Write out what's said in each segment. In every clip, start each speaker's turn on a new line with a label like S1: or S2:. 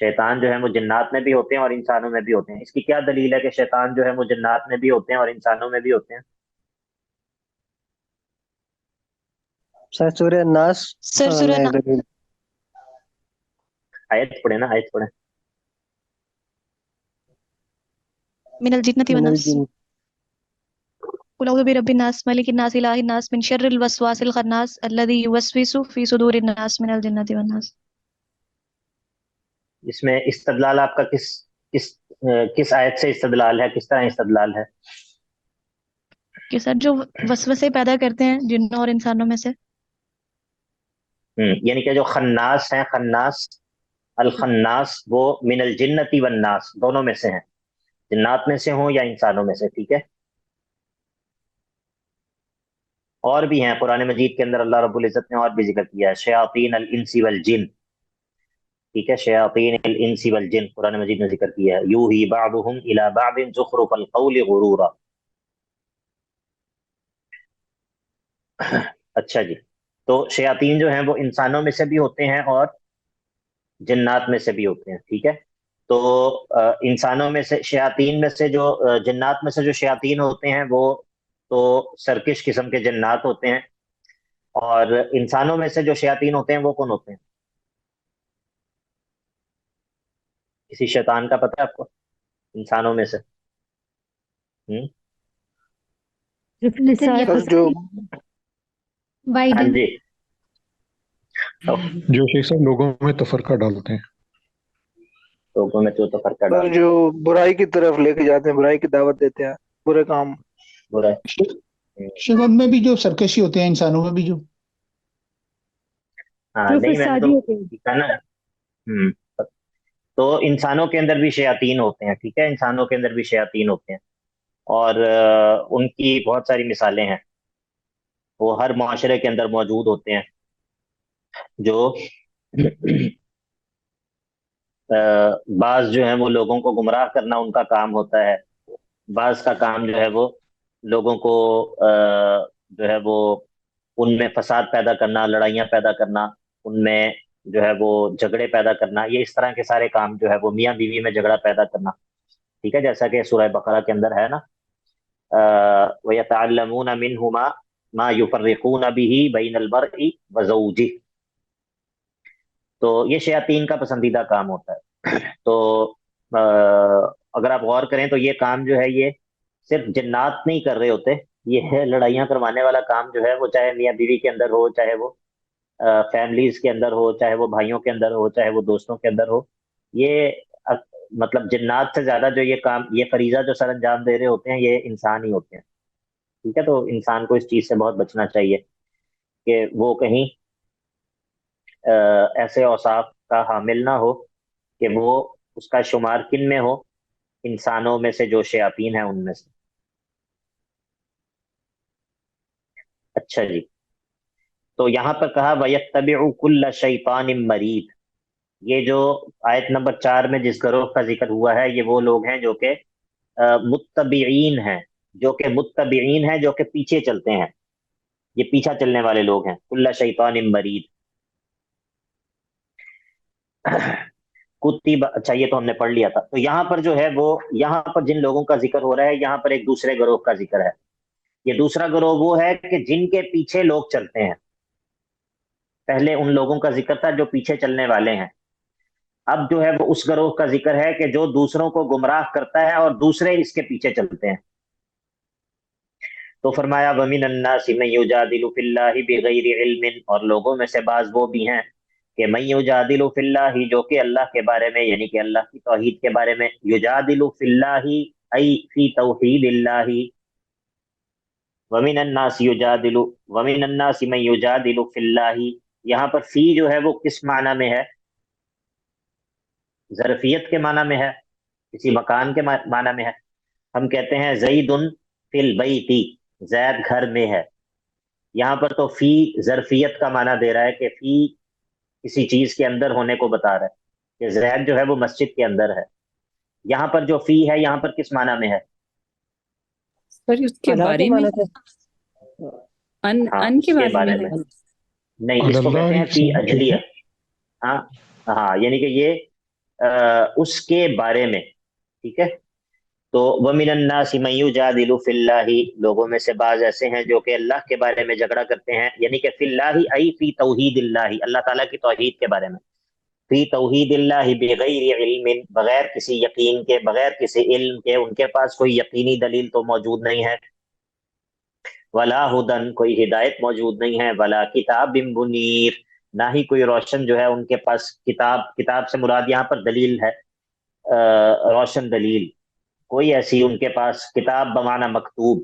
S1: شیطان جو ہے وہ جنات میں بھی ہوتے ہیں اور انسانوں میں بھی ہوتے ہیں. اس کی کیا دلیل ہے کہ شیطان جو ہے وہ جنات میں بھی ہوتے ہیں اور انسانوں میں بھی ہوتے ہیں؟
S2: شاید سورہ ناس
S3: سر سورہ
S2: میں دلیل.
S1: آیت پڑھے نا، آیت پڑھے.
S3: من الجنة
S2: من
S3: والناس
S2: الجن.
S3: قل اعوذ برب الناس ملك الناس اله الناس من شر الوسواس الخناس الذي يوسوس في صدور الناس من الجنة والناس.
S1: اس میں استدلال آپ کا کس کس آیت سے استدلال ہے، کس طرح استدلال ہے؟
S3: کہ سر جو وسوسے پیدا کرتے ہیں جنوں اور انسانوں میں سے.
S1: یعنی کہ جو خناس ہیں، خناس الخناس، وہ من الجنتی والناس دونوں میں سے ہیں، جنات میں سے ہوں یا انسانوں میں سے. ٹھیک ہے. اور بھی ہیں قرآن مجید کے اندر، اللہ رب العزت نے اور بھی ذکر کیا ہے، شیاطین الانس والجن. ٹھیک ہے، شیاطین الانس والجن قرآن مجید میں ذکر کیا ہے. یوحی بعضهم الی بعض زخرف القول غرورا. اچھا جی، تو شیاطین جو ہیں وہ انسانوں میں سے بھی ہوتے ہیں اور جنات میں سے بھی ہوتے ہیں. ٹھیک ہے. تو انسانوں میں سے شیاطین میں سے جو جنات میں سے جو شیاطین ہوتے ہیں وہ تو سرکش قسم کے جنات ہوتے ہیں، اور انسانوں میں سے جو شیاطین ہوتے ہیں وہ کون ہوتے ہیں؟ کسی شیطان کا پتہ ہے آپ کو انسانوں میں سے؟
S2: سر جو
S1: ہاں
S3: بائیڈن.
S1: جی.
S4: جو شیخ صاحب لوگوں میں تفرقہ ڈالتے ہیں.
S1: لوگوں میں تو فرق
S2: سر
S1: ڈال
S2: جو برائی کی طرف لے کے جاتے ہیں، برائی کی دعوت دیتے ہیں، برے کام.
S1: برا ہے.
S5: شیخ ان میں بھی جو سرکشی ہوتے ہیں، انسانوں میں بھی جو
S1: ہاں نہیں، میں نے تو کہا نا. تو انسانوں کے اندر بھی شیاطین ہوتے ہیں. ٹھیک ہے، انسانوں کے اندر بھی شیاطین ہوتے ہیں، اور ان کی بہت ساری مثالیں ہیں، وہ ہر معاشرے کے اندر موجود ہوتے ہیں. جو بعض جو ہیں وہ لوگوں کو گمراہ کرنا ان کا کام ہوتا ہے، بعض کا کام جو ہے وہ لوگوں کو جو ہے وہ ان میں فساد پیدا کرنا، لڑائیاں پیدا کرنا، ان میں جو ہے وہ جھگڑے پیدا کرنا. یہ اس طرح کے سارے کام جو ہے وہ میاں بیوی میں جھگڑا پیدا کرنا. ٹھیک ہے، جیسا کہ سورہ بقرہ کے اندر ہے نا، وَيَتَعَلَّمُونَ مِنْهُمَا مَا يُفَرِّقُونَ بِهِ بَيْنَ الْمَرْءِ وَزَوْجِهِ. تو یہ شیاطین کا پسندیدہ کام ہوتا ہے. تو اگر آپ غور کریں تو یہ کام جو ہے یہ صرف جنات نہیں کر رہے ہوتے، یہ ہے لڑائیاں کروانے والا کام جو ہے وہ چاہے میاں بیوی کے اندر ہو، چاہے وہ فیملیز کے اندر ہو، چاہے وہ بھائیوں کے اندر ہو، چاہے وہ دوستوں کے اندر ہو. یہ مطلب جنات سے زیادہ جو یہ کام، یہ فریضہ جو سر انجام دے رہے ہوتے ہیں، یہ انسان ہی ہوتے ہیں. ٹھیک ہے، تو انسان کو اس چیز سے بہت بچنا چاہیے کہ وہ کہیں ایسے اوصاف کا حامل نہ ہو کہ وہ اس کا شمار کن میں ہو، انسانوں میں سے جو شیاطین ہیں ان میں سے. اچھا جی، تو یہاں پر کہا وَيَتَّبِعُ كُلَّ شَيْطَانٍ مَرِيدٍ. یہ جو آیت نمبر 4 میں جس گروہ کا ذکر ہوا ہے، یہ وہ لوگ ہیں جو کہ متبعین ہیں، جو کہ پیچھے چلتے ہیں. یہ پیچھا چلنے والے لوگ ہیں. كُلَّ شَيْطَانٍ مَرِيدٍ. کتب، اچھا یہ تو ہم نے پڑھ لیا تھا. تو یہاں پر جو ہے وہ، یہاں پر جن لوگوں کا ذکر ہو رہا ہے، یہاں پر ایک دوسرے گروہ کا ذکر ہے. یہ دوسرا گروہ وہ ہے کہ جن کے پیچھے لوگ چلتے ہیں. پہلے ان لوگوں کا ذکر تھا جو پیچھے چلنے والے ہیں، اب جو ہے وہ اس گروہ کا ذکر ہے کہ جو دوسروں کو گمراہ کرتا ہے اور دوسرے اس کے پیچھے چلتے ہیں. تو فرمایا وَمِنَ النَّاسِ مَن يُجَادِلُ فِي اللَّهِ بِغَيْرِ عِلْمٍ. اور لوگوں میں سے بعض وہ بھی ہیں کہ مَن يُجَادِلُ فِي اللَّهِ، جو کہ اللہ کے بارے میں، یعنی کہ اللہ کی توحید کے بارے میں، يُجَادِلُ فِي اللَّهِ ای فی توحید اللہ. وَمِنَ النَّاسِ يُجَادِلُ وَمِنَ النَّاسِ مَن يُجَادِلُ فِي اللَّهِ. یہاں پر فی جو ہے وہ کس معنی میں ہے؟ ظرفیت کے معنی میں ہے، کسی مکان کے معنی میں ہے. ہم کہتے ہیں زید فی البیت، زید گھر میں ہے. یہاں پر تو فی ظرفیت کا معنی دے رہا ہے کہ فی کسی چیز کے اندر ہونے کو بتا رہا ہے کہ زید جو ہے وہ مسجد کے اندر ہے. یہاں پر جو فی ہے یہاں پر کس معنی میں ہے؟
S6: سر اس کے
S2: اللہ
S6: بارے
S2: کے
S6: میں،
S2: معنی سے.
S1: ہاں
S6: ان
S1: اس
S6: کے
S1: کے
S6: بارے
S1: بارے
S6: میں
S1: میں
S6: ہے.
S1: نہیں، اس کو کہتے ہیں فی اجلیہ. ہاں ہاں، یعنی کہ یہ اس کے بارے میں، ٹھیک ہے. تو وَمِنَ النَّاسِ مَن يُجَادِلُ فِي اللَّهِ، لوگوں میں سے بعض ایسے ہیں جو کہ اللہ کے بارے میں جھگڑا کرتے ہیں، یعنی کہ فی اللہ ای فی توحید اللہ، اللہ تعالیٰ کی توحید کے بارے میں، فی توحید اللہ بغیر علم، بغیر کسی یقین کے، بغیر کسی علم کے، ان کے پاس کوئی یقینی دلیل تو موجود نہیں ہے. ولا ہدن، کوئی ہدایت موجود نہیں ہے. ولا کتاب منیر، نہ ہی کوئی روشن جو ہے ان کے پاس کتاب. کتاب سے مراد یہاں پر دلیل ہے، روشن دلیل. کوئی ایسی ان کے پاس کتاب بمعنی مکتوب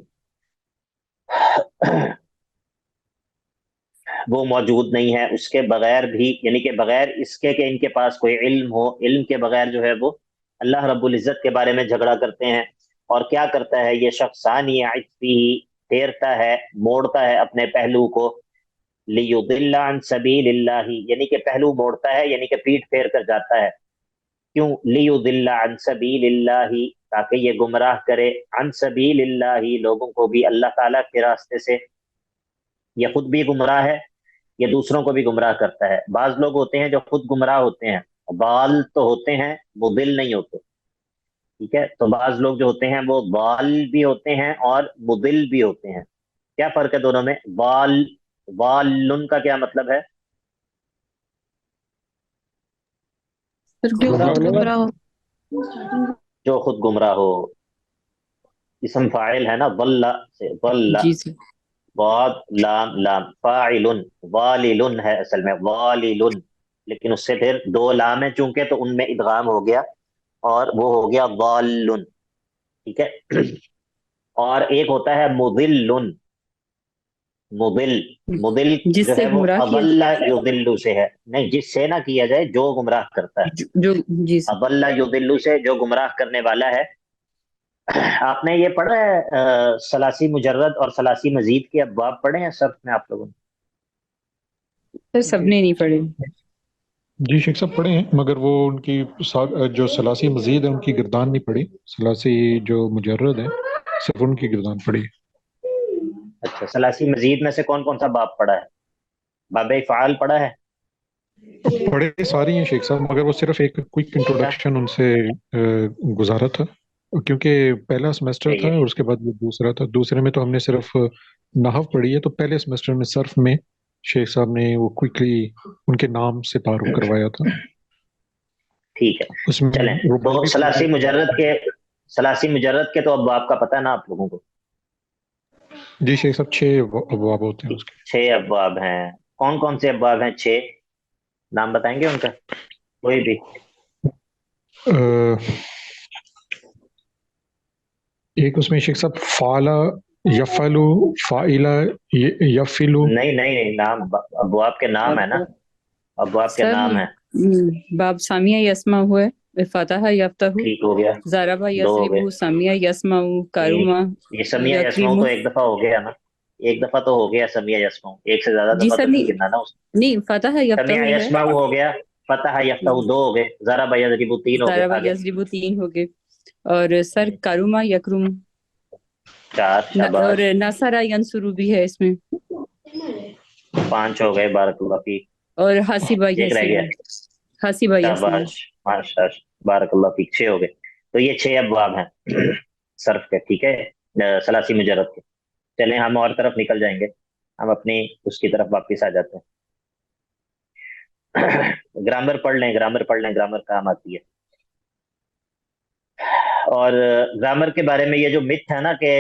S1: وہ موجود نہیں ہے. اس کے بغیر بھی، یعنی کہ بغیر اس کے کہ ان کے پاس کوئی علم ہو، علم کے بغیر جو ہے وہ اللہ رب العزت کے بارے میں جھگڑا کرتے ہیں. اور کیا کرتا ہے یہ شخص؟ ثانی عطفی، پھیرتا ہے، موڑتا ہے اپنے پہلو کو، لیضل عن سبیل اللہ، یعنی کہ پہلو موڑتا ہے، یعنی کہ پیٹ پھیر کر جاتا ہے. کیوں؟ لیضل عن سبیل اللہ، تاکہ یہ گمراہ کرے، عن سبیل اللہ، لوگوں کو بھی اللہ تعالیٰ کے راستے سے. یہ خود بھی گمراہ ہے، یہ دوسروں کو بھی گمراہ کرتا ہے. بعض لوگ ہوتے ہیں جو خود گمراہ ہوتے ہیں، ضال تو ہوتے ہیں، مضل نہیں ہوتے، ٹھیک ہے. تو بعض لوگ جو ہوتے ہیں وہ ضال بھی ہوتے ہیں اور مضل بھی ہوتے ہیں. کیا فرق ہے دونوں میں؟ ضال کا کیا مطلب ہے؟
S6: سر
S3: جو
S4: گمراہ
S3: خود
S4: ہونے
S3: گمراہ ہو.
S1: جو خود گمراہ ہو. اسم فاعل ہے نا، ضل سے، ضل،
S6: جی سر.
S1: ضاد لام لام، فاعل، ضالل ہے اصل میں، ضالل، لیکن اس سے پھر دو لام ہیں چونکہ، تو ان میں ادغام ہو گیا اور وہ ہو گیا ضال، ٹھیک ہے. اور ایک ہوتا ہے مضل. مضل، مضل
S6: جس
S1: جو
S6: سے
S1: ہے وہ
S6: گمراہ کیا
S1: اضل یضل سے ہے، نہیں جس سے نہ کیا جائے، جو گمراہ کرتا ہے.
S6: جو جی سر.
S1: اضل یضل سے جو گمراہ کرنے والا ہے. آپ نے یہ پڑھا ہے ثلاثی مجرد اور ثلاثی مزید کے ابواب پڑھے ہیں صرف میں آپ لوگوں نے؟
S6: سر سب نے نہیں پڑھے.
S4: جی شیخ صاحب پڑھے ہیں، مگر وہ ان کی جو ثلاثی مزید ہے ان کی گردان نہیں پڑی، ثلاثی جو مجرد ہے صرف ان کی گردان پڑی.
S1: اچھا، ثلاثی مزید میں سے کون کون سا باب پڑھا ہے؟ باب افعال پڑھا ہے؟
S4: پڑھے ساری ہیں شیخ صاحب، مگر وہ صرف ایک کوئک انٹروڈکشن ان سے گزارا تھا، کیونکہ پہلا سمیسٹر
S1: صحیح
S4: تھا
S1: ہے،
S4: اور اس کے بعد وہ دوسرا تھا. دوسرے میں تو ہم نے صرف نحو پڑھی ہے، تو پہلے سمیسٹر میں صرف میں شیخ صاحب نے وہ کوئکلی ان کے نام سے تعارف کروایا تھا.
S1: ٹھیک ہے.
S4: اس میں
S1: چلیں، تو
S4: رباعی
S1: ثلاثی مجرد کے تو ابواب کا پتہ ہے نا آپ لوگوں کو؟
S4: جی شیخ صاحب 6 ابواب ہوتے ہیں اس کے.
S1: 6 ابواب ہیں. کون کون سے ابواب ہیں 6؟ نام بتائیں گے ان کا کوئی بھی؟
S4: ایک اس میں شیخ صاحب فعلا، یفعلو، فاعلا، یفعلو.
S1: نہیں، نام، ابواب کے نام ہے نا، ابواب کے
S6: سر
S1: نام ہے.
S6: باب سامیہ یسمع ہے، فتح یفتح،
S1: ٹھیک ہو گیا،
S6: ضربہ
S1: 2 ہو گئے.
S6: یضرب، سامیہ یسمع، کارما
S1: یہ سمیہ یسمعو
S6: یکرم.
S1: تو ایک دفعہ ہو گیا نا، ایک دفعہ تو ہو گیا سمیہ یسمعو، ایک سے زیادہ
S6: جی
S1: دفعہ
S6: سر
S1: تو نہیں
S6: نہیں
S1: گرنا نا اس.
S6: نہیں، فتح یفتح
S1: سمیہ
S6: ہے،
S1: یسمعو ہو گیا، فتح یفتح 2 ہو گئے، ضرب یضرب 3 ہو گئے.
S6: ضربہ
S1: آگے
S6: یضرب 3 ہو گئے. اور سر کارما یکرم
S1: 4،
S6: اور
S1: شاباش.
S6: نصر ینصر بھی ہے اس میں.
S1: 5 ہو گئے، بارک اللہ فیک.
S6: اور حاسبہ
S1: ایک رہ گیا،
S6: حاسبہ یسمع.
S1: شاباش، ماشاء، بارک اللہ فیک. 6 ہو گئے. تو یہ 6 ابواب ہیں صرف کے، ٹھیک ہے، ثلاثی مجرد کے. چلیں ہم اور طرف نکل جائیں گے، ہم اپنی اس کی طرف واپس آ جاتے ہیں. گرامر پڑھ لیں، گرامر کام آتی ہے. اور گرامر کے بارے میں یہ جو متھ ہے نا کہ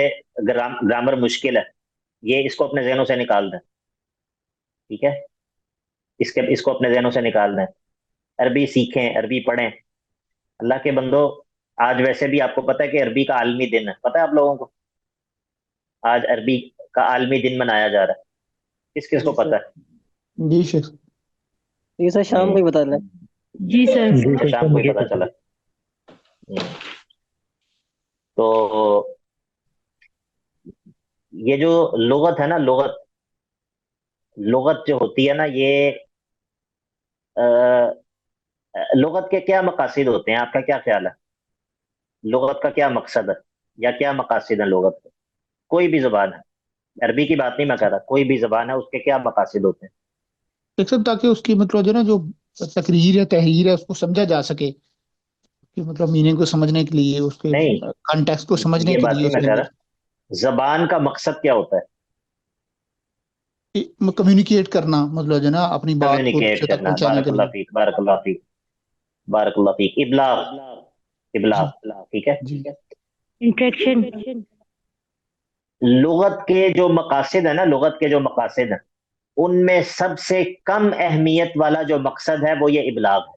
S1: گرامر مشکل ہے، یہ اس کو اپنے ذہنوں سے نکال دیں، ٹھیک ہے، اس کو اپنے ذہنوں سے نکال دیں. عربی سیکھیں، عربی پڑھیں. اللہ کے بندو، آج ویسے بھی آپ کو پتہ ہے کہ عربی کا عالمی دن ہے، پتہ ہے آپ لوگوں کو؟ آج عربی کا عالمی دن منایا جا رہا ہے. کس کو پتہ ہے؟
S5: جی شیخ.
S2: یہ سر شام کو ہی بتا دیں.
S6: جی سر.
S4: جی شیخ
S1: شام
S4: صاحب
S1: کو ہی
S4: مجھے
S1: پتہ چلا. تو یہ جو لغت ہے نا، لغت جو ہوتی ہے نا، یہ لغت کے کیا مقاصد ہوتے ہیں؟ آپ کا کیا خیال ہے؟ لغت کا کیا مقصد ہے یا کیا مقاصد ہیں لغت کے؟ کوئی بھی زبان ہے، عربی کی بات نہیں میں کہہ رہا، کوئی بھی زبان ہے، اس کے کیا مقاصد ہوتے ہیں؟
S5: شیخ صاحب تاکہ اس کی مطلب جو نا جو تقریر ہے، تحریر ہے، اس کو سمجھا جا سکے. کہ مطلب میننگ کو سمجھنے کے لیے، اس کے
S1: نہیں،
S5: کانٹیکسٹ کو سمجھنے
S1: یہ
S5: کے
S1: بات
S5: لیے
S1: نہیں
S5: اس
S1: میں کہہ
S5: لینگویج
S1: رہا. زبان کا مقصد کیا ہوتا ہے؟
S5: کمیونیکیٹ کرنا، مطلب جو ہے نا اپنی بات کو
S1: کمیونیکیٹ
S5: دوسرے تک
S1: کرنا.
S5: پہنچانے
S1: بارک
S5: کے
S1: اللہ
S5: لیے.
S1: فیک، بارک اللہ فیک، بارک اللہ فیک. ابلاغ،
S5: جی
S1: ابلاغ. ٹھیک ہے.
S5: جی
S7: انٹریکشن.
S1: لغت کے جو مقاصد ہیں نا، لغت کے جو مقاصد ہیں، ان میں سب سے کم اہمیت والا جو مقصد ہے وہ یہ ابلاغ ہے.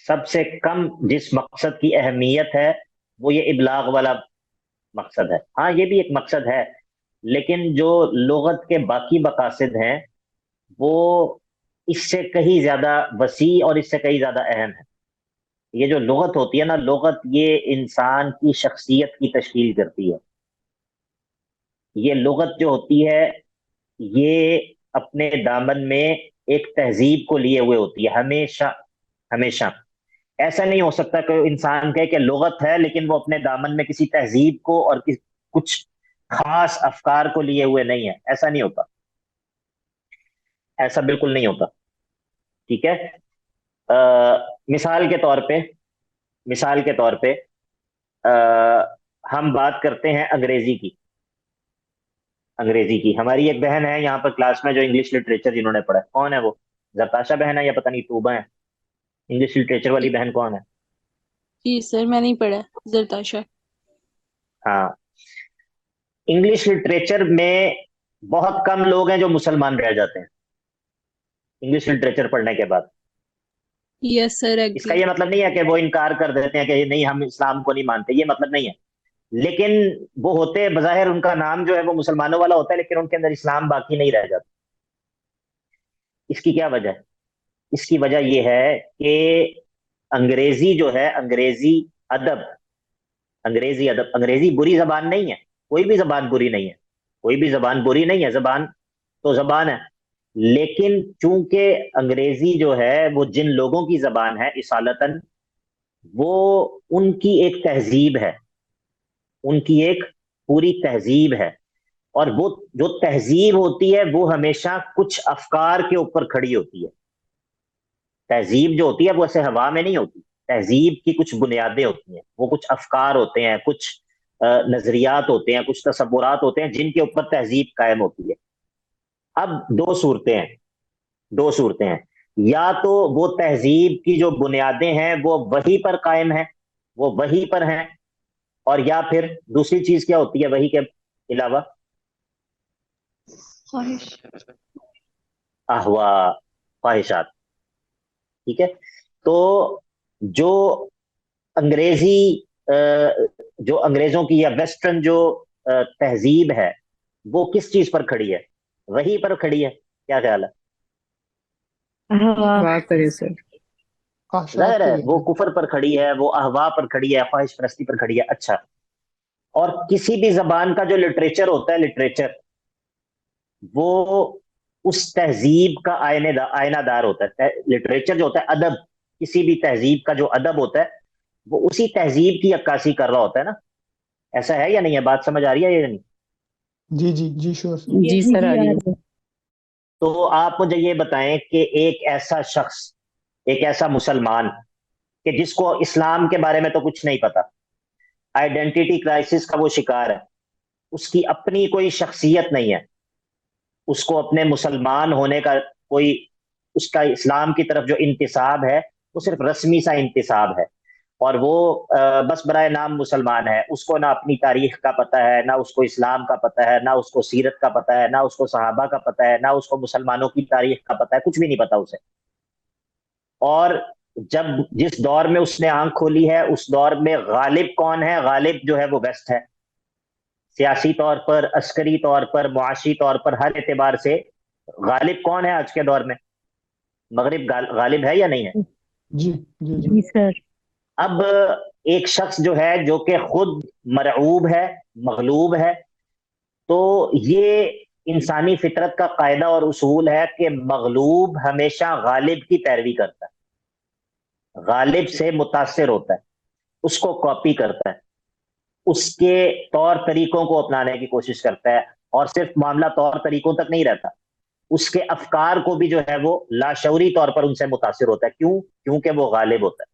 S1: سب سے کم جس مقصد کی اہمیت ہے وہ یہ ابلاغ والا مقصد ہے. ہاں یہ بھی ایک مقصد ہے، لیکن جو لغت کے باقی مقاصد ہیں وہ اس سے کہیں زیادہ وسیع اور اس سے کہیں زیادہ اہم ہے. یہ جو لغت ہوتی ہے نا، لغت یہ انسان کی شخصیت کی تشکیل کرتی ہے. یہ لغت جو ہوتی ہے یہ اپنے دامن میں ایک تہذیب کو لیے ہوئے ہوتی ہے ہمیشہ. ہمیشہ ایسا نہیں ہو سکتا کہ انسان کہے کہ لغت ہے لیکن وہ اپنے دامن میں کسی تہذیب کو اور کچھ خاص افکار کو لیے ہوئے نہیں ہے. ایسا نہیں ہوتا، ایسا بالکل نہیں ہوتا. ٹھیک ہے. مثال کے طور پہ، مثال کے طور پہ ہم بات کرتے ہیں انگریزی کی. انگریزی کی ہماری ایک بہن ہے یہاں پر کلاس میں جو انگلش لٹریچر جنہوں نے پڑھا ہے. کون ہے وہ؟ زرتاشا بہن ہے یا پتہ نہیں توبہ ہے؟ انگلش لٹریچر والی بہن کون ہے؟
S7: جی سر میں نہیں پڑھا زرتاشا.
S1: ہاں، انگلش لٹریچر میں بہت کم لوگ ہیں جو مسلمان رہ جاتے ہیں انگلش لٹریچر پڑھنے کے بعد.
S7: یس سر
S1: اس کا
S7: ایگری.
S1: یہ مطلب نہیں ہے کہ وہ انکار کر دیتے ہیں کہ نہیں ہم اسلام کو نہیں مانتے، یہ مطلب نہیں ہے. لیکن وہ ہوتے بظاہر ان کا نام جو ہے وہ مسلمانوں والا ہوتا ہے لیکن ان کے اندر اسلام باقی نہیں رہ جاتا. اس کی کیا وجہ ہے؟ اس کی وجہ یہ ہے کہ انگریزی جو ہے، انگریزی ادب، انگریزی ادب، انگریزی بری زبان نہیں ہے. کوئی بھی زبان بری نہیں ہے، کوئی بھی زبان بری نہیں ہے. زبان تو زبان ہے، لیکن چونکہ انگریزی جو ہے وہ جن لوگوں کی زبان ہے اصالتاً، وہ ان کی ایک تہذیب ہے، ان کی ایک پوری تہذیب ہے. اور وہ جو تہذیب ہوتی ہے وہ ہمیشہ کچھ افکار کے اوپر کھڑی ہوتی ہے. تہذیب جو ہوتی ہے وہ ایسے ہوا میں نہیں ہوتی. تہذیب کی کچھ بنیادیں ہوتی ہیں، وہ کچھ افکار ہوتے ہیں، کچھ نظریات ہوتے ہیں، کچھ تصورات ہوتے ہیں جن کے اوپر تہذیب قائم ہوتی ہے. اب دو صورتیں ہیں، دو صورتیں ہیں. یا تو وہ تہذیب کی جو بنیادیں ہیں وہ وحی پر قائم ہیں، وہ وحی پر ہیں، اور یا پھر دوسری چیز کیا ہوتی ہے وحی کے علاوہ؟
S3: خواہش.
S1: احوا، خواہشات. ٹھیک ہے. تو جو انگریزی جو انگریزوں کی یا ویسٹرن جو تہذیب ہے وہ کس چیز پر کھڑی ہے؟ وحی پر کھڑی ہے. کیا خیال ہے؟
S6: بات کرے سر.
S5: خواہشات
S1: ظاہر
S5: کو
S1: ہے
S5: لیتے
S1: وہ
S5: ہیں.
S1: کفر پر کھڑی ہے، وہ احوا پر کھڑی ہے، خواہش پرستی پر کھڑی ہے. اچھا، اور کسی بھی زبان کا جو لٹریچر ہوتا ہے، لٹریچر وہ اس تہذیب کا آئینہ دار ہوتا ہے. لٹریچر جو ہوتا ہے، ادب، کسی بھی تہذیب کا جو ادب ہوتا ہے وہ اسی تہذیب کی عکاسی کر رہا ہوتا ہے نا. ایسا ہے یا نہیں ہے؟ بات سمجھ آ رہی ہے یا نہیں؟
S5: جی جی جی شور.
S6: جی سر آ رہی ہے.
S1: تو آپ مجھے یہ بتائیں کہ ایک ایسا شخص، ایک ایسا مسلمان کہ جس کو اسلام کے بارے میں تو کچھ نہیں پتا، آئیڈینٹی کرائسس کا وہ شکار ہے، اس کی اپنی کوئی شخصیت نہیں ہے، اس کو اپنے مسلمان ہونے کا کوئی، اس کا اسلام کی طرف جو انتساب ہے وہ صرف رسمی سا انتساب ہے، اور وہ بس برائے نام مسلمان ہے. اس کو نہ اپنی تاریخ کا پتہ ہے، نہ اس کو اسلام کا پتہ ہے، نہ اس کو سیرت کا پتہ ہے، نہ اس کو صحابہ کا پتہ ہے، نہ اس کو مسلمانوں کی تاریخ کا پتہ ہے، کچھ بھی نہیں پتہ اسے. اور جب جس دور میں اس نے آنکھ کھولی ہے اس دور میں غالب کون ہے؟ غالب جو ہے وہ ویسٹ ہے. سیاسی طور پر، عسکری طور پر، معاشی طور پر، ہر اعتبار سے غالب کون ہے آج کے دور میں؟ مغرب غالب ہے یا نہیں ہے؟
S5: جی جی جی
S7: جی سر.
S1: اب ایک شخص جو ہے جو کہ خود مرعوب ہے، مغلوب ہے، تو یہ انسانی فطرت کا قاعدہ اور اصول ہے کہ مغلوب ہمیشہ غالب کی پیروی کرتا ہے، غالب سے متاثر ہوتا ہے، اس کو کاپی کرتا ہے، اس کے طور طریقوں کو اپنانے کی کوشش کرتا ہے. اور صرف معاملہ طور طریقوں تک نہیں رہتا، اس کے افکار کو بھی جو ہے وہ لاشعوری طور پر ان سے متاثر ہوتا ہے. کیوں؟ کیونکہ وہ غالب ہوتا ہے.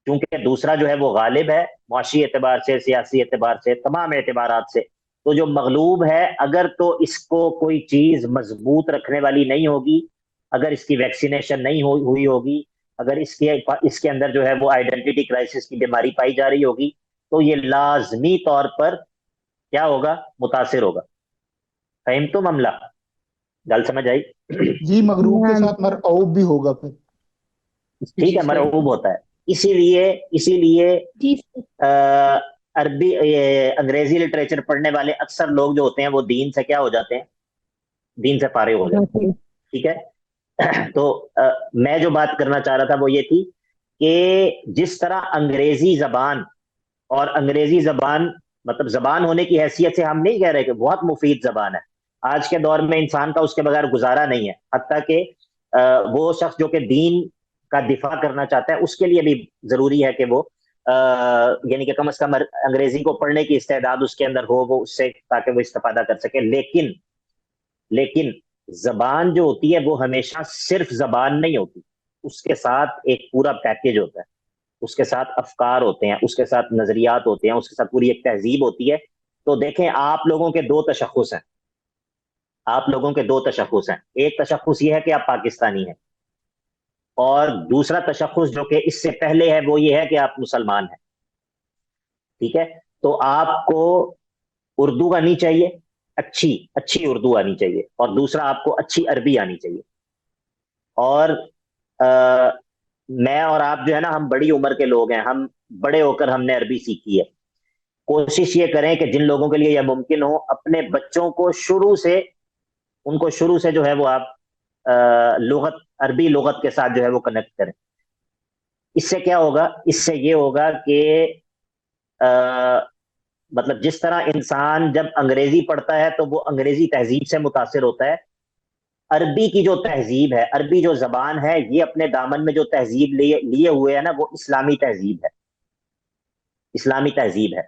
S1: کیونکہ دوسرا جو ہے وہ غالب ہے معاشی اعتبار سے، سیاسی اعتبار سے، تمام اعتبارات سے. تو جو مغلوب ہے اگر تو اس کو کوئی چیز مضبوط رکھنے والی نہیں ہوگی، اگر اس کی ویکسینیشن نہیں ہوئی ہوگی، اگر اس کے اندر جو ہے وہ آئیڈینٹی کرائسس کی بیماری پائی جا رہی ہوگی، تو یہ لازمی طور پر کیا ہوگا؟ متاثر ہوگا. فہم تو معاملہ؟ گل سمجھ آئی؟
S5: جی مغروب کے ساتھ مرعوب بھی ہوگا پھر.
S1: ٹھیک ہے، مرعوب ہوتا ہے. اسی لیے
S7: جی
S1: عربی انگریزی لٹریچر پڑھنے والے اکثر لوگ جو ہوتے ہیں وہ دین سے کیا ہو جاتے ہیں؟ دین سے فارغ ہو جاتے ہیں. ٹھیک ہے. تو میں جو بات کرنا چاہ رہا تھا وہ یہ تھی کہ جس طرح انگریزی زبان، اور انگریزی زبان مطلب زبان ہونے کی حیثیت سے ہم نہیں کہہ رہے کہ بہت مفید زبان ہے، آج کے دور میں انسان کا اس کے بغیر گزارا نہیں ہے. حتیٰ کہ وہ شخص جو کہ دین کا دفاع کرنا چاہتا ہے اس کے لیے بھی ضروری ہے کہ وہ یعنی کہ کم از کم انگریزی کو پڑھنے کی استعداد اس کے اندر ہو، وہ اس سے تاکہ وہ استفادہ کر سکے. لیکن زبان جو ہوتی ہے وہ ہمیشہ صرف زبان نہیں ہوتی، اس کے ساتھ ایک پورا پیکیج ہوتا ہے، اس کے ساتھ افکار ہوتے ہیں، اس کے ساتھ نظریات ہوتے ہیں، اس کے ساتھ پوری ایک تہذیب ہوتی ہے. تو دیکھیں آپ لوگوں کے دو تشخص ہیں، ایک تشخص یہ ہے کہ آپ پاکستانی ہیں، اور دوسرا تشخص جو کہ اس سے پہلے ہے وہ یہ ہے کہ آپ مسلمان ہیں. ٹھیک ہے. تو آپ کو اردو آنی چاہیے، اچھی اردو آنی چاہیے، اور دوسرا آپ کو اچھی عربی آنی چاہیے. اور میں اور آپ جو ہے نا، ہم بڑی عمر کے لوگ ہیں، ہم بڑے ہو کر ہم نے عربی سیکھی ہے. کوشش یہ کریں کہ جن لوگوں کے لیے یہ ممکن ہو اپنے بچوں کو شروع سے جو ہے وہ آپ عربی لغت کے ساتھ جو ہے وہ کنیکٹ کریں. اس سے کیا ہوگا؟ اس سے یہ ہوگا کہ مطلب جس طرح انسان جب انگریزی پڑھتا ہے تو وہ انگریزی تہذیب سے متاثر ہوتا ہے، عربی کی جو تہذیب ہے، عربی جو زبان ہے، یہ اپنے دامن میں جو تہذیب لیے ہوئے ہے نا، وہ اسلامی تہذیب ہے.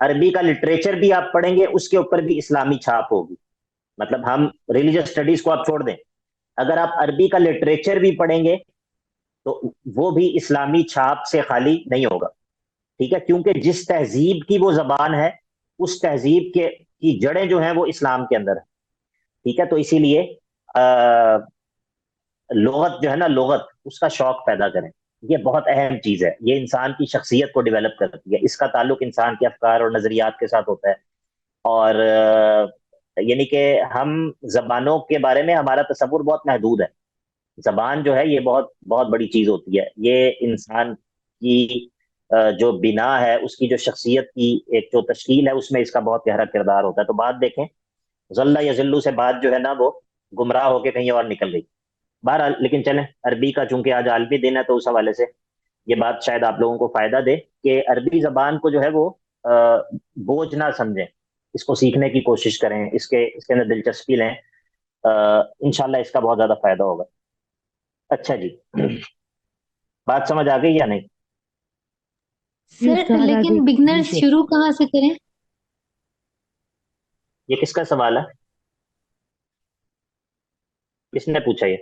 S1: عربی کا لٹریچر بھی آپ پڑھیں گے، اس کے اوپر بھی اسلامی چھاپ ہوگی. مطلب ہم ریلیجس اسٹڈیز کو آپ چھوڑ دیں، اگر آپ عربی کا لٹریچر بھی پڑھیں گے تو وہ بھی اسلامی چھاپ سے خالی نہیں ہوگا. ٹھیک ہے. کیونکہ جس تہذیب کی وہ زبان ہے، اس تہذیب کی جڑیں جو ہیں وہ اسلام کے اندر ہے. ٹھیک ہے. تو اسی لیے لغت جو ہے نا، لغت اس کا شوق پیدا کریں، یہ بہت اہم چیز ہے. یہ انسان کی شخصیت کو ڈیولپ کرتی ہے، اس کا تعلق انسان کے افکار اور نظریات کے ساتھ ہوتا ہے. اور یعنی کہ ہم زبانوں کے بارے میں ہمارا تصور بہت محدود ہے. زبان جو ہے یہ بہت بہت بڑی چیز ہوتی ہے. یہ انسان کی جو بنا ہے، اس کی جو شخصیت کی ایک جو تشکیل ہے، اس میں اس کا بہت گہرا کردار ہوتا ہے. تو بات دیکھیں، ذلہ یذلو سے بات جو ہے نا وہ گمراہ ہو کے کہیں اور نکل گئی. بہرحال لیکن چلیں، عربی کا چونکہ آج عالمی دن ہے تو اس حوالے سے یہ بات شاید آپ لوگوں کو فائدہ دے کہ عربی زبان کو جو ہے وہ بوجھ نہ سمجھیں، اس کو سیکھنے کی کوشش کریں، اس کے اندر دلچسپی لیں. انشاءاللہ اس کا بہت زیادہ فائدہ ہوگا. اچھا جی، بات سمجھ آ گئی یا نہیں؟
S8: سر لیکن بگنرز شروع کہاں سے کریں؟
S1: یہ کس کا سوال ہے؟ کس نے پوچھا یہ؟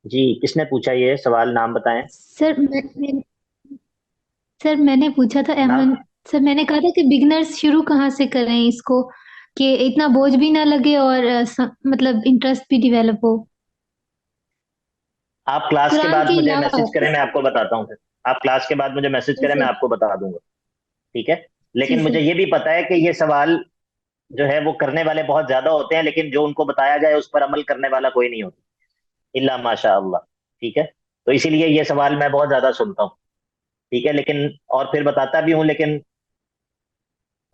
S1: جی کس نے پوچھا یہ سوال؟ نام بتائیں.
S8: سر میں نے پوچھا تھا ایمن سر، میں نے کہا تھا کہ بگنرز شروع کہاں سے کریں اس کو، کہ اتنا بوجھ بھی نہ لگے اور مطلب انٹرسٹ بھی ڈیولپ ہو.
S1: آپ کلاس کے
S8: قرآن
S1: بعد
S8: کے
S1: مجھے
S8: علاوہ
S1: میسج کریں، میں آپ کو بتاتا ہوں. پھر آپ کلاس کے بعد مجھے میسج کریں، میں آپ کو بتا دوں گا. ٹھیک ہے. لیکن
S8: جی
S1: مجھے
S8: سر.
S1: یہ بھی پتا ہے کہ یہ سوال جو ہے وہ کرنے والے بہت زیادہ ہوتے ہیں، لیکن جو ان کو بتایا جائے اس پر عمل کرنے والا کوئی نہیں ہوتا الا ماشاء اللہ. ٹھیک ہے. تو اسی لیے یہ سوال میں بہت زیادہ سنتا ہوں. ٹھیک ہے. لیکن اور پھر بتاتا بھی ہوں، لیکن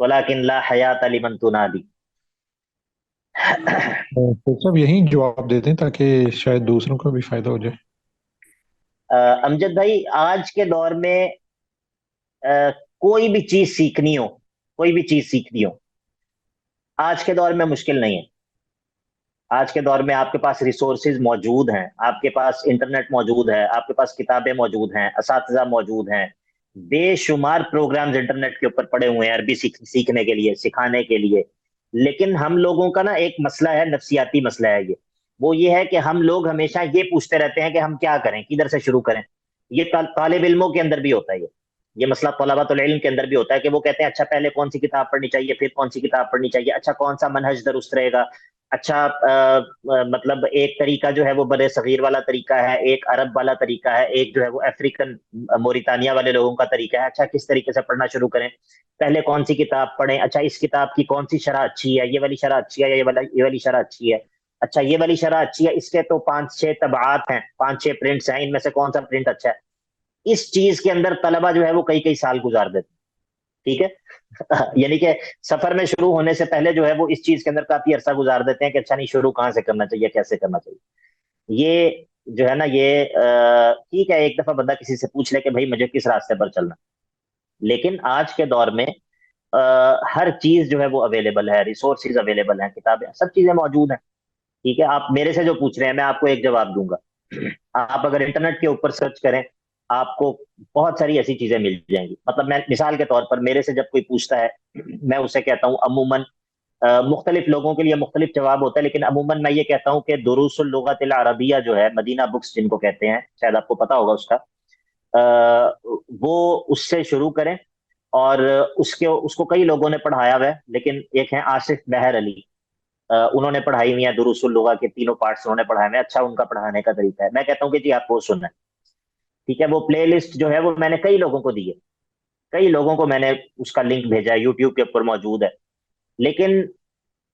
S1: وَلَٰكِن لَا حَيَاةَ لِمَن تُنَادِي.
S4: سب یہی جواب دے دیں تاکہ شاید دوسروں کو بھی فائدہ ہو جائے.
S1: امجد بھائی، آج کے دور میں کوئی بھی چیز سیکھنی ہو آج کے دور میں مشکل نہیں ہے. آج کے دور میں آپ کے پاس ریسورسز موجود ہیں، آپ کے پاس انٹرنیٹ موجود ہے، آپ کے پاس کتابیں موجود ہیں، اساتذہ موجود ہیں، بے شمار پروگرامز انٹرنیٹ کے اوپر پڑے ہوئے ہیں عربی سیکھنے کے لیے، سکھانے کے لیے. لیکن ہم لوگوں کا نا ایک مسئلہ ہے، نفسیاتی مسئلہ ہے وہ یہ ہے کہ ہم لوگ ہمیشہ یہ پوچھتے رہتے ہیں کہ ہم کیا کریں، کدھر سے شروع کریں. یہ طالب علموں کے اندر بھی ہوتا ہے، یہ مسئلہ طلبۃ العلم کے اندر بھی ہوتا ہے کہ وہ کہتے ہیں اچھا پہلے کون سی کتاب پڑھنی چاہیے، پھر کون سی کتاب پڑھنی چاہیے، اچھا کون سا منہج درست رہے گا، اچھا مطلب ایک طریقہ جو ہے وہ بر صغیر والا طریقہ ہے، ایک عرب والا طریقہ ہے، ایک جو ہے وہ افریقن موریتانیہ والے لوگوں کا طریقہ ہے، اچھا کس طریقے سے پڑھنا شروع کریں، پہلے کون سی کتاب پڑھیں، اچھا اس کتاب کی کون سی شرح اچھی ہے، یہ والی شرح اچھی ہے، یہ والی شرح اچھی ہے، اچھا یہ والی شرح اچھی ہے، اس کے تو 5-6 طبعات ہیں، 5-6 پرنٹس ہیں، ان میں سے کون سا پرنٹ اچھا ہے. اس چیز کے اندر طلبہ جو ہے وہ کئی سال گزار دیتے ہیں. ٹھیک ہے یعنی کہ سفر میں شروع ہونے سے پہلے جو ہے وہ اس چیز کے اندر کافی عرصہ گزار دیتے ہیں کہ اچھا نہیں شروع کہاں سے کرنا چاہیے، کیسے کرنا چاہیے. یہ جو ہے نا یہ ٹھیک ہے ایک دفعہ بندہ کسی سے پوچھ لے کہ بھائی مجھے کس راستے پر چلنا، لیکن آج کے دور میں ہر چیز جو ہے وہ اویلیبل ہے، ریسورسز اویلیبل ہیں، کتابیں سب چیزیں موجود ہیں. ٹھیک ہے آپ میرے سے جو پوچھ رہے ہیں میں آپ کو ایک جواب دوں گا. آپ اگر انٹرنیٹ کے اوپر سرچ کریں آپ کو بہت ساری ایسی چیزیں مل جائیں گی. مطلب میں مثال کے طور پر میرے سے جب کوئی پوچھتا ہے میں اسے کہتا ہوں عموماً مختلف لوگوں کے لیے مختلف جواب ہوتا ہے، لیکن عموماً میں یہ کہتا ہوں کہ دروس اللغت العربیہ جو ہے مدینہ بکس جن کو کہتے ہیں، شاید آپ کو پتا ہوگا اس کا، وہ اس سے شروع کریں. اور اس کو کئی لوگوں نے پڑھایا ہوا ہے، لیکن ایک ہیں آصف بہر علی، انہوں نے پڑھائی ہوئی ہیں دروس اللغہ کے تینوں پارٹس انہوں نے پڑھائے ہوئے ہیں. اچھا ان کا پڑھانے کا طریقہ ہے، میں کہتا ہوں کہ جی آپ وہ سنیں. ٹھیک ہے وہ پلے لسٹ جو ہے وہ میں نے کئی لوگوں کو دی ہے، کئی لوگوں کو میں نے اس کا لنک بھیجا ہے، یوٹیوب کے اوپر موجود ہے. لیکن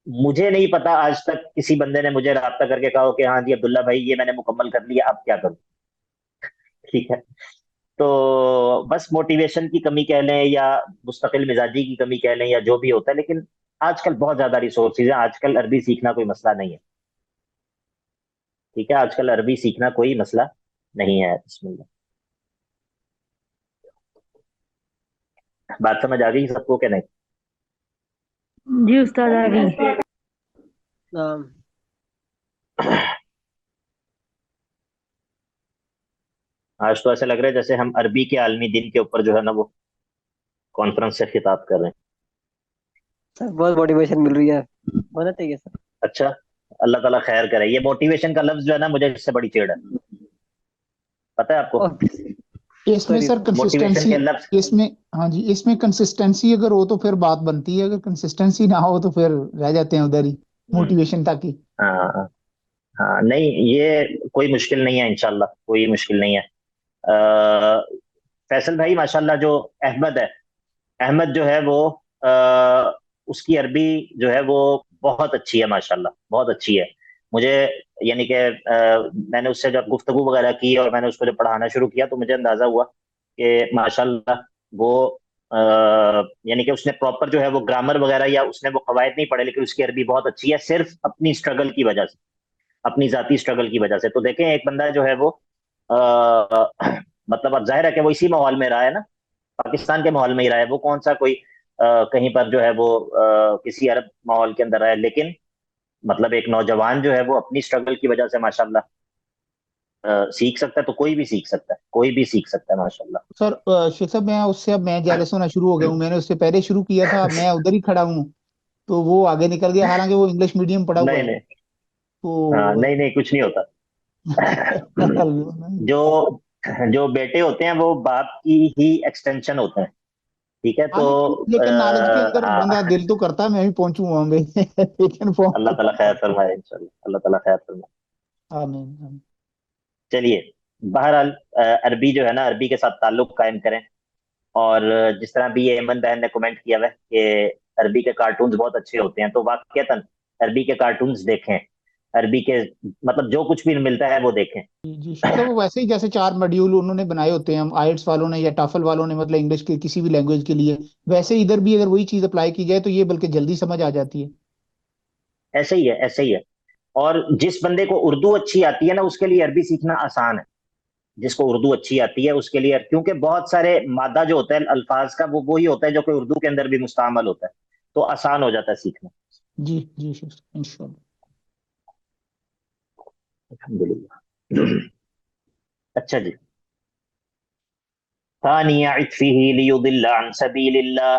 S1: مجھے نہیں پتا آج تک کسی بندے نے مجھے رابطہ کر کے کہا کہ ہاں جی عبداللہ بھائی یہ میں نے مکمل کر لیا اب کیا کروں. ٹھیک ہے تو بس موٹیویشن کی کمی کہہ لیں یا مستقل مزاجی کی کمی کہہ لیں یا جو بھی ہوتا ہے، لیکن آج کل بہت زیادہ ریسورسز ہیں. آج کل عربی سیکھنا کوئی مسئلہ نہیں ہے. ٹھیک ہے آج کل عربی سیکھنا کوئی مسئلہ نہیں ہے. بسم اللہ. بات سمجھ آ گئی سب کو کہ نہیں؟
S7: جی استاد آ گئی.
S1: آج تو ایسا لگ رہا ہے جیسے ہم عربی کے عالمی دن کے اوپر جو ہے نا وہ کانفرنس سے خطاب کر رہے ہیں.
S9: سر بہت موٹیویشن مل رہی ہے، ہونا چاہیے سر.
S1: اچھا اللہ تعالیٰ خیر کرے. یہ موٹیویشن کا لفظ جو ہے نا مجھے اس سے بڑی چیڑ ہے، پتہ ہے آپ کو؟
S5: اس میں سر
S1: موٹیویشن
S5: کنسسٹنسی،
S1: کے لفظ
S5: اس میں ہاں جی اس میں کنسسٹنسی اگر ہو تو پھر بات بنتی ہے، اگر کنسسٹنسی نہ ہو تو پھر رہ جاتے ہیں ادھر ہی موٹیویشن تک ہی.
S1: ہاں ہاں نہیں یہ کوئی مشکل نہیں ہے انشاءاللہ، کوئی مشکل نہیں ہے. فیصل بھائی ماشاءاللہ جو احمد ہے، احمد جو ہے وہ اس کی عربی جو ہے وہ بہت اچھی ہے ماشاءاللہ، بہت اچھی ہے. مجھے یعنی کہ میں نے اس سے جب گفتگو وغیرہ کی اور میں نے اس کو جب پڑھانا شروع کیا تو مجھے اندازہ ہوا کہ ماشاءاللہ وہ یعنی کہ اس نے پراپر جو ہے وہ گرامر وغیرہ یا اس نے وہ قواعد نہیں پڑھے، لیکن اس کی عربی بہت اچھی ہے صرف اپنی اسٹرگل کی وجہ سے، اپنی ذاتی اسٹرگل کی وجہ سے. تو دیکھیں ایک بندہ جو ہے وہ مطلب اب ظاہر ہے کہ وہ اسی ماحول میں رہا ہے نا، پاکستان کے ماحول میں ہی رہا ہے، وہ کون سا کوئی کہیں پر جو ہے وہ کسی عرب ماحول کے اندر رہا ہے. لیکن مطلب ایک نوجوان جو ہے وہ اپنی اسٹرگل کی وجہ سے ماشاءاللہ سیکھ سکتا ہے، تو کوئی بھی سیکھ سکتا ہے، کوئی بھی سیکھ سکتا ہے ماشاءاللہ.
S5: سر شیخ صاحب میں اس سے اب میں جالس ہونا شروع ہو گیا ہوں، میں نے اس سے پہلے شروع کیا تھا، میں ادھر ہی کھڑا ہوں تو وہ آگے نکل گیا، حالانکہ وہ انگلش میڈیم پڑھا ہوا
S1: نہیں
S5: ہے.
S1: نہیں
S5: تو
S1: نہیں کچھ نہیں ہوتا. جو بیٹے ہوتے ہیں وہ باپ کی ہی ایکسٹینشن ہوتے ہیں. ٹھیک ہے تو
S5: لیکن نالج کے اندر بندہ دل تو کرتا ہے میں بھی پہنچوں وہاں پہ لیکن
S1: اللہ تعالیٰ خیر فرمائے انشاءاللہ، اللہ تعالیٰ خیر فرمائے.
S5: آمین.
S1: چلیے بہرحال عربی جو ہے نا عربی کے ساتھ تعلق قائم کریں. اور جس طرح بھی ایمن بہن نے کمنٹ کیا ہے کہ عربی کے کارٹونز بہت اچھے ہوتے ہیں، تو واقعتاً عربی کے کارٹونز دیکھیں، عربی کے مطلب جو کچھ بھی ملتا ہے وہ دیکھیں.
S5: جی تو وہ ویسے ہی جیسے 4 ماڈیول انہوں نے بنائے ہوتے ہیں آئلٹس والوں نے یا ٹافل والوں نے، مطلب انگلش کے کسی بھی لینگویج کے لیے، ویسے ادھر بھی اگر وہی چیز اپلائی کی جائے تو یہ بلکہ جلدی سمجھ آ جاتی ہے.
S1: ایسے ہی ہے ایسے ہی ہے. اور جس بندے کو اردو اچھی آتی ہے نا اس کے لیے عربی سیکھنا آسان ہے. جس کو اردو اچھی آتی ہے اس کے لیے، کیونکہ بہت سارے مادہ جو ہوتا ہے الفاظ کا وہ وہی ہوتا ہے جو کہ اردو کے اندر بھی مستعمل ہوتا ہے، تو آسان ہو جاتا ہے سیکھنا.
S5: جی انشاءاللہ.
S1: الحمدللہ. اچھا جی. ثانی عطفه ليضل عن سبيل الله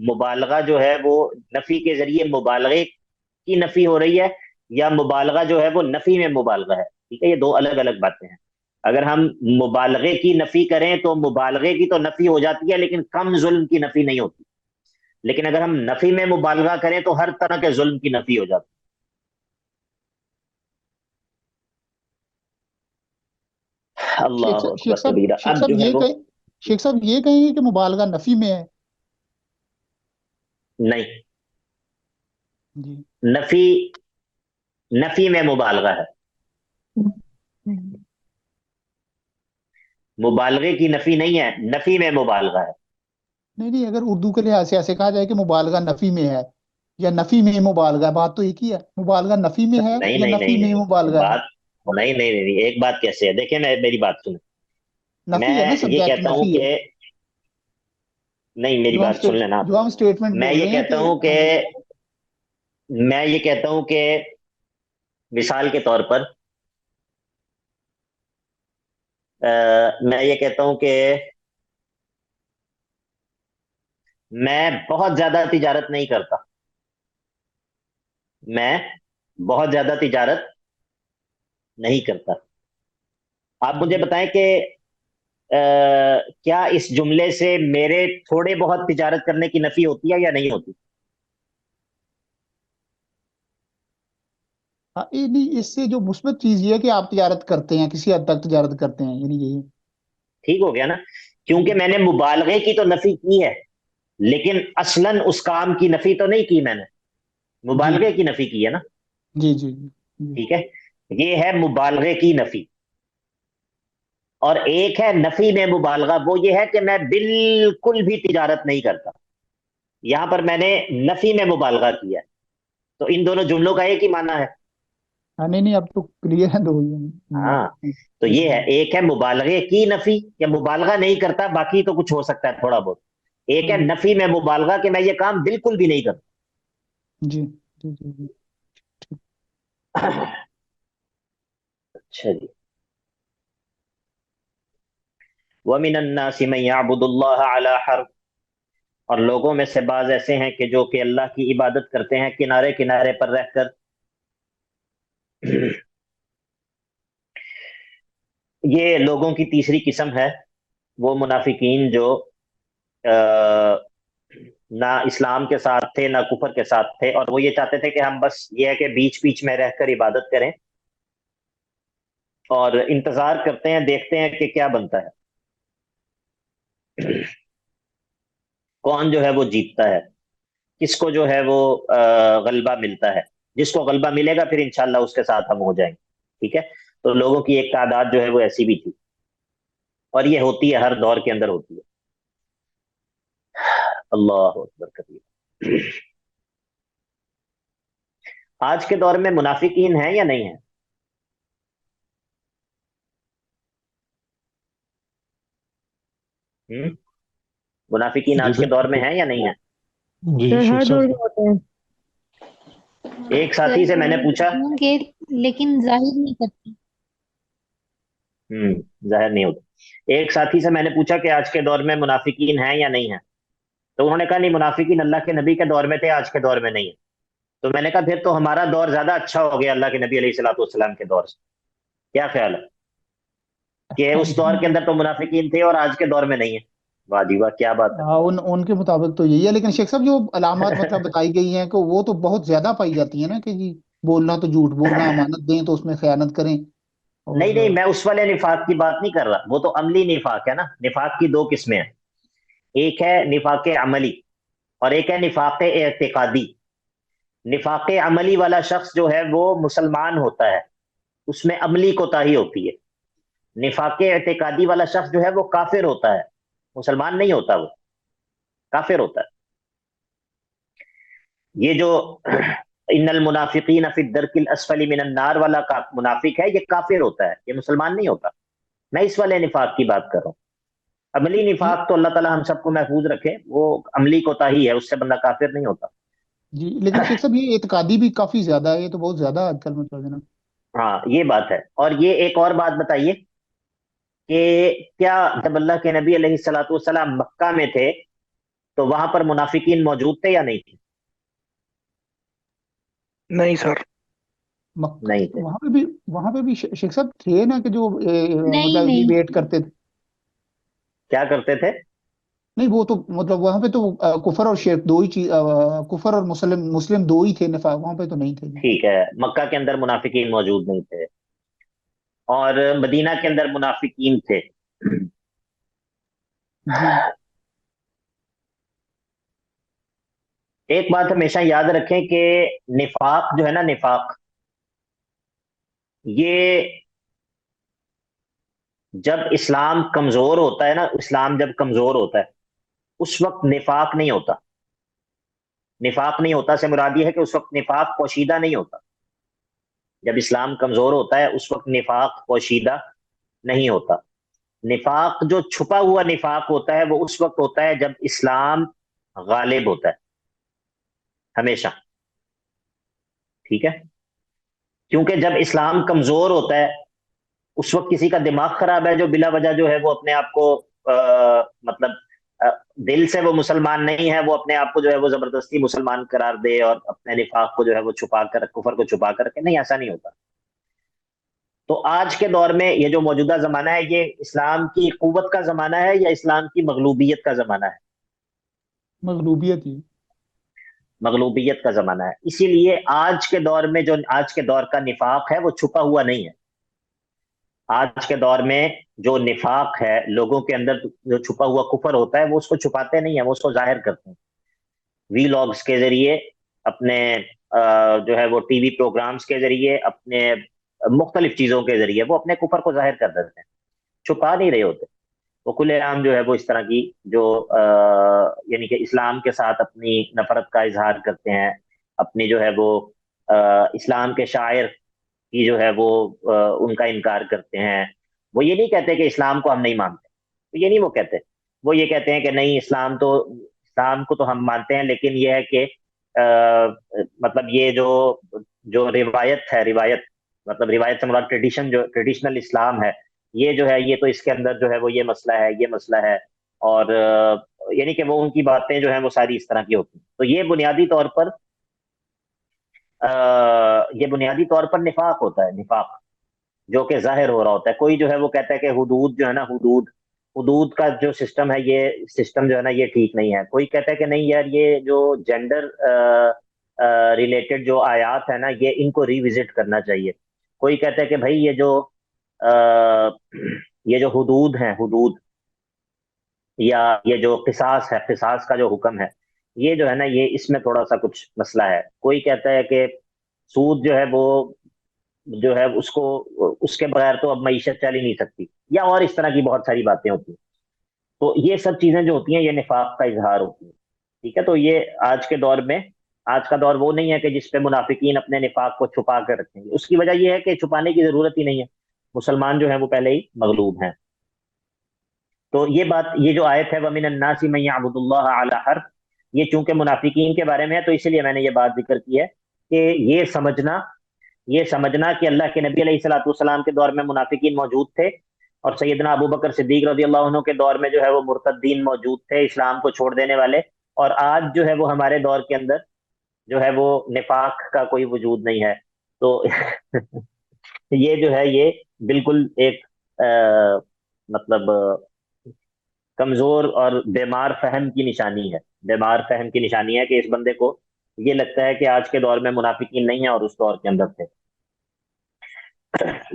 S1: مبالغہ جو ہے وہ نفی کے ذریعے مبالغے کی نفی ہو رہی ہے یا مبالغہ جو ہے وہ نفی میں مبالغہ ہے. ٹھیک ہے, یہ دو الگ الگ باتیں ہیں. اگر ہم مبالغے کی نفی کریں تو مبالغے کی تو نفی ہو جاتی ہے لیکن کم ظلم کی نفی نہیں ہوتی. لیکن اگر ہم نفی میں مبالغہ کریں تو ہر طرح کے ظلم کی نفی ہو جاتی ہے. اللہ
S5: شیخ
S1: اکبر
S5: صاحب
S1: کبیرہ.
S5: شیخ
S1: اب
S5: صاحب
S1: جو ہے
S5: یہ
S1: وہ
S5: کہیں شیخ صاحب یہ کہیں گے کہ مبالغہ نفی میں ہے؟
S1: نہیں,
S5: جی
S1: نفی میں مبالغہ ہے. مبالغے کی نفی نہیں ہے, نفی میں مبالغہ ہے.
S5: نہیں, اگر اردو کے لحاظ سے ایسے کہا جائے کہ مبالغہ نفی میں ہے یا نفی میں مبالغہ ہے, بات تو ایک ہی ہے. مبالغہ نفی میں ہے
S1: نہیں
S5: یا
S1: نہیں
S5: نفی
S1: نہیں
S5: میں
S1: نہیں
S5: مبالغہ ہے؟
S1: بات نہیں, ایک بات کیسے ہے, دیکھیں میری بات سنیں.
S5: نفی ہے نا,
S1: میں یہ
S5: سبجیکٹ
S1: کہتا ہوں
S5: نفی ہے.
S1: کہ نہیں, میری بات سن لینا.
S5: جو ہم اسٹیٹمنٹ
S1: میں
S5: بول
S1: یہ
S5: رہے ہیں
S1: کہتا
S5: کہ
S1: ہوں کہ
S5: ہاں جی
S1: میں یہ کہتا ہوں کہ مثال کے طور پر میں یہ کہتا ہوں کہ میں بہت زیادہ تجارت نہیں کرتا. میں بہت زیادہ تجارت نہیں کرتا. آپ مجھے بتائیں کہ کیا اس جملے سے میرے تھوڑے بہت تجارت کرنے کی نفی ہوتی ہے یا نہیں ہوتی؟
S5: ہاں, نہیں, اس سے جو مثبت چیز یہ ہے کہ آپ تجارت کرتے ہیں, کسی حد تک تجارت کرتے ہیں, یعنی یہی.
S1: ٹھیک ہو گیا نا, کیونکہ میں نے مبالغے کی تو نفی کی ہے لیکن اصلاً اس کام کی نفی تو نہیں کی, میں نے
S5: جی
S1: مبالغے کی نفی کی ہے نا.
S5: جی جی جی
S1: ٹھیک ہے, یہ ہے مبالغے کی نفی. اور ایک ہے نفی میں مبالغہ, وہ یہ ہے کہ میں بالکل بھی تجارت نہیں کرتا. یہاں پر میں نے نفی میں مبالغہ کیا ہے, تو ان دونوں جملوں کا ایک ہی معنی ہے.
S5: ہاں, نہیں, اب تو کلیئر ہے دو ہی.
S1: ہاں, تو یہ ہے, ایک ہے مبالغے کی نفی یا مبالغہ نہیں کرتا, باقی تو کچھ ہو سکتا ہے تھوڑا بہت. ایک ہے نفی میں مبالغہ کہ میں یہ کام بالکل بھی نہیں کرتا.
S5: جی جی جی جی.
S1: اچھا جی. وَمِنَ النَّاسِ مَن يَعْبُدُ اللَّهَ عَلَى حَرْفٍ, اور لوگوں میں سے بعض ایسے ہیں کہ جو کہ اللہ کی عبادت کرتے ہیں کنارے کنارے پر رہ کر. یہ لوگوں کی تیسری قسم ہے, وہ منافقین جو نہ اسلام کے ساتھ تھے نہ کفر کے ساتھ تھے, اور وہ یہ چاہتے تھے کہ ہم بس یہ ہے کہ بیچ بیچ میں رہ کر عبادت کریں اور انتظار کرتے ہیں, دیکھتے ہیں کہ کیا بنتا ہے, کون جو ہے وہ جیتتا ہے, کس کو جو ہے وہ غلبہ ملتا ہے. جس کو غلبہ ملے گا پھر انشاءاللہ اس کے ساتھ ہم ہو جائیں گے. ٹھیک ہے, تو لوگوں کی ایک تعداد جو ہے وہ ایسی بھی تھی, اور یہ ہوتی ہے, ہر دور کے اندر ہوتی ہے. اللہ اکبر کبیر. آج کے دور میں منافقین ہیں یا نہیں ہیں؟ منافقین
S4: جی
S1: آج کے دور میں ہیں یا نہیں ہیں؟
S4: جی
S7: سر
S4: شیخ
S7: ہر دور
S4: صاحب,
S7: میں ہوتے ہیں.
S1: ایک ساتھی سے میں نے پوچھا,
S8: ہوں گے لیکن ظاہر نہیں کرتے.
S1: ظاہر نہیں ہوتا. ایک ساتھی سے میں نے پوچھا کہ آج کے دور میں منافقین ہیں یا نہیں ہیں, تو انہوں نے کہا نہیں, منافقین اللہ کے نبی کے دور میں تھے, آج کے دور میں نہیں ہے. تو میں نے کہا پھر تو ہمارا دور زیادہ اچھا ہو گیا اللہ کے نبی علیہ الصلوۃ والسلام کے دور سے. کیا خیال ہے کہ اس دور کے اندر تو منافقین تھے اور آج کے دور میں نہیں ہے؟ واہ جی واہ, کیا بات
S5: ہاں, ان کے مطابق تو یہی ہے, لیکن شیخ صاحب جو علامات مطلب بتائی گئی ہیں کہ وہ تو بہت زیادہ پائی جاتی ہیں نا, کہ جی بولنا تو جھوٹ بولنا,
S1: ہے.
S5: امانت دیں تو اس میں خیانت کریں.
S1: نہیں
S5: اور
S1: میں اس والے نفاق کی بات نہیں کر رہا, وہ تو عملی نفاق ہے نا. نفاق کی دو قسمیں ہیں, ایک ہے نفاق عملی اور ایک ہے نفاق اعتقادی. نفاق عملی والا شخص جو ہے وہ مسلمان ہوتا ہے, اس میں عملی کوتاہی ہوتی ہے. نفاق اعتقادی والا شخص جو ہے وہ کافر ہوتا ہے, مسلمان نہیں ہوتا, وہ کافر ہوتا ہے. یہ جو ان المنافقین فی الدرک الاسفل من النار والا منافق ہے, یہ کافر ہوتا ہے, یہ مسلمان نہیں ہوتا. میں اس والے نفاق کی بات کر رہا ہوں. عملی نفاق تو اللہ تعالی ہم سب کو محفوظ رکھے, وہ عملی کوتاہی ہے, اس سے بندہ کافر نہیں ہوتا.
S5: جی, لیکن شیخ صاحب یہ اعتقادی بھی کافی زیادہ ہے, یہ تو بہت زیادہ آج کل مطلب ہے نا.
S1: ہاں یہ بات ہے. اور یہ ایک اور بات بتائیے کہ کیا جب اللہ کے نبی علیہ الصلوۃ والسلام مکہ میں تھے تو وہاں پر منافقین موجود تھے یا نہیں تھے؟
S2: نہیں سر.
S1: نہیں تھے.
S5: وہاں پہ بھی شیخ صاحب تھے نا کہ جو
S8: نہیں
S5: مطلب
S8: نہیں
S5: ڈیبیٹ کرتے تھے.
S1: کیا کرتے تھے؟
S5: نہیں وہ تو مطلب وہاں پہ تو کفر اور شرک دو ہی چیز، کفر اور مسلم دو ہی تھے، نفاق وہاں پہ تو نہیں تھے.
S1: ٹھیک ہے، مکہ کے اندر منافقین موجود نہیں تھے اور مدینہ کے اندر منافقین تھے.
S5: جی
S1: ایک بات ہمیشہ یاد رکھیں کہ نفاق جو ہے نا، نفاق یہ جب اسلام کمزور ہوتا ہے نا، اسلام جب کمزور ہوتا ہے اس وقت نفاق نہیں ہوتا. نفاق نہیں ہوتا سے مراد یہ ہے کہ اس وقت نفاق پوشیدہ نہیں ہوتا. جب اسلام کمزور ہوتا ہے اس وقت نفاق پوشیدہ نہیں ہوتا. نفاق جو چھپا ہوا نفاق ہوتا ہے وہ اس وقت ہوتا ہے جب اسلام غالب ہوتا ہے، ہمیشہ. ٹھیک ہے، کیونکہ جب اسلام کمزور ہوتا ہے اس وقت کسی کا دماغ خراب ہے جو بلا وجہ جو ہے وہ اپنے آپ کو مطلب دل سے وہ مسلمان نہیں ہے، وہ اپنے آپ کو جو ہے وہ زبردستی مسلمان قرار دے اور اپنے نفاق کو جو ہے وہ چھپا کر، کفر کو چھپا کر کے، نہیں، ایسا نہیں ہوتا. تو آج کے دور میں یہ جو موجودہ زمانہ ہے یہ اسلام کی قوت کا زمانہ ہے یا اسلام کی مغلوبیت کا زمانہ ہے؟
S5: مغلوبیت ہی.
S1: مغلوبیت کا زمانہ ہے. اسی لیے آج کے دور میں جو آج کے دور کا نفاق ہے وہ چھپا ہوا نہیں ہے. آج کے دور میں جو نفاق ہے لوگوں کے اندر، جو چھپا ہوا کفر ہوتا ہے وہ اس کو چھپاتے نہیں ہیں، وہ اس کو ظاہر کرتے ہیں. وی لاگز کے ذریعے، اپنے جو ہے وہ ٹی وی پروگرامز کے ذریعے، اپنے مختلف چیزوں کے ذریعے وہ اپنے کفر کو ظاہر کر دیتے ہیں، چھپا نہیں رہے ہوتے. وہ کھلے عام جو ہے وہ اس طرح کی جو یعنی کہ اسلام کے ساتھ اپنی نفرت کا اظہار کرتے ہیں، اپنی جو ہے وہ اسلام کے شاعر کی جو ہے وہ ان کا انکار کرتے ہیں. وہ یہ نہیں کہتے کہ اسلام کو ہم نہیں مانتے، یہ نہیں وہ کہتے. وہ یہ کہتے ہیں کہ نہیں، اسلام کو تو ہم مانتے ہیں، لیکن یہ ہے کہ مطلب یہ جو روایت ہے، روایت مطلب روایت سے مراد ٹریڈیشن، جو ٹریڈیشنل اسلام ہے، یہ جو ہے یہ تو اس کے اندر جو ہے وہ یہ مسئلہ ہے، یہ مسئلہ ہے. اور یعنی کہ وہ ان کی باتیں جو ہیں وہ ساری اس طرح کی ہوتی ہیں. تو یہ بنیادی طور پر نفاق ہوتا ہے، نفاق جو کہ ظاہر ہو رہا ہوتا ہے. کوئی جو ہے وہ کہتا ہے کہ حدود جو ہے نا، حدود کا جو سسٹم ہے، یہ سسٹم جو ہے نا یہ ٹھیک نہیں ہے. کوئی کہتا ہے کہ نہیں یار، یہ جو جینڈر ریلیٹڈ جو آیات ہے نا، یہ ان کو ریوزٹ کرنا چاہیے. کوئی کہتا ہے کہ بھائی یہ جو حدود ہیں، حدود یا یہ جو قصاص ہے، قصاص کا جو حکم ہے، یہ جو ہے نا یہ اس میں تھوڑا سا کچھ مسئلہ ہے. کوئی کہتا ہے کہ سود جو ہے وہ جو ہے اس کے بغیر تو اب معیشت چل ہی نہیں سکتی، یا اور اس طرح کی بہت ساری باتیں ہوتی ہیں. تو یہ سب چیزیں جو ہوتی ہیں یہ نفاق کا اظہار ہوتی ہیں. ٹھیک ہے، تو یہ آج کے دور میں، آج کا دور وہ نہیں ہے کہ جس پہ منافقین اپنے نفاق کو چھپا کر رکھیں گے. اس کی وجہ یہ ہے کہ چھپانے کی ضرورت ہی نہیں ہے، مسلمان جو ہیں وہ پہلے ہی مغلوب ہیں. تو یہ جو آیت ہے وَمِنَ النَّاسِ مَن يَعْبُدُ اللَّهَ عَلَى حَرْفٍ، یہ چونکہ منافقین کے بارے میں ہے تو اسی لیے میں نے یہ بات ذکر کی ہے کہ یہ سمجھنا کہ اللہ کے نبی علیہ الصلوۃ والسلام کے دور میں منافقین موجود تھے، اور سیدنا ابو بکر صدیق رضی اللہ عنہ کے دور میں جو ہے وہ مرتدین موجود تھے، اسلام کو چھوڑ دینے والے. اور آج جو ہے وہ ہمارے دور کے اندر جو ہے وہ نفاق کا کوئی وجود نہیں ہے. تو یہ جو ہے یہ بالکل ایک مطلب کمزور اور بیمار فہم کی نشانی ہے. بیمار فہم کی نشانی ہے کہ اس بندے کو یہ لگتا ہے کہ آج کے دور میں منافقین نہیں ہیں اور اس دور کے اندر تھے.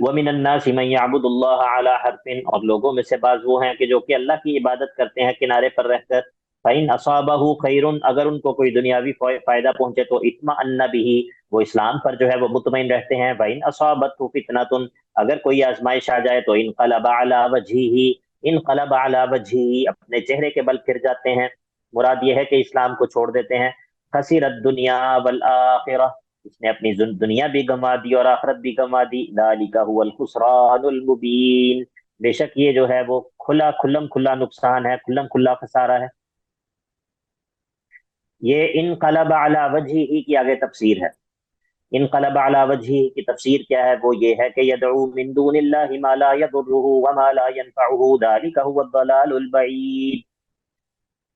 S1: وَمِنَ النَّاسِ مَن يَعْبُدُ اللَّهَ عَلَى حَرْفٍ، اور لوگوں میں سے بعض وہ ہیں کہ جو کہ اللہ کی عبادت کرتے ہیں کنارے پر رہ کر. فَإِنْ أَصَابَهُ خَيْرٌ، اگر ان کو کوئی دنیاوی فائدہ پہنچے تو اطمأن بِهِ، وہ اسلام پر جو ہے وہ مطمئن رہتے ہیں. وَإِنْ أَصَابَتْهُ فِتْنَةٌ، اگر کوئی آزمائش آ جائے تو انقلب علی وجهه، اپنے چہرے کے بل پھر جاتے ہیں. مراد یہ ہے کہ اسلام کو چھوڑ دیتے ہیں. خسر الدنیا والآخرہ، اس نے اپنی دنیا بھی گنوا دی اور آخرت بھی گنوا دی. ذالک هو الخسران المبین، بے شک یہ جو ہے وہ کھلم کھلا نقصان ہے، کھلم کھلا خسارہ ہے. یہ انقلب علی وجہہ کی آگے تفسیر ہے. انقلب علی وجہہ کی تفسیر کیا ہے؟ وہ یہ ہے کہ یدعو من دون اللہ ما لا یضرہ وما لا ینفعہ ذالک هو الضلال البعید.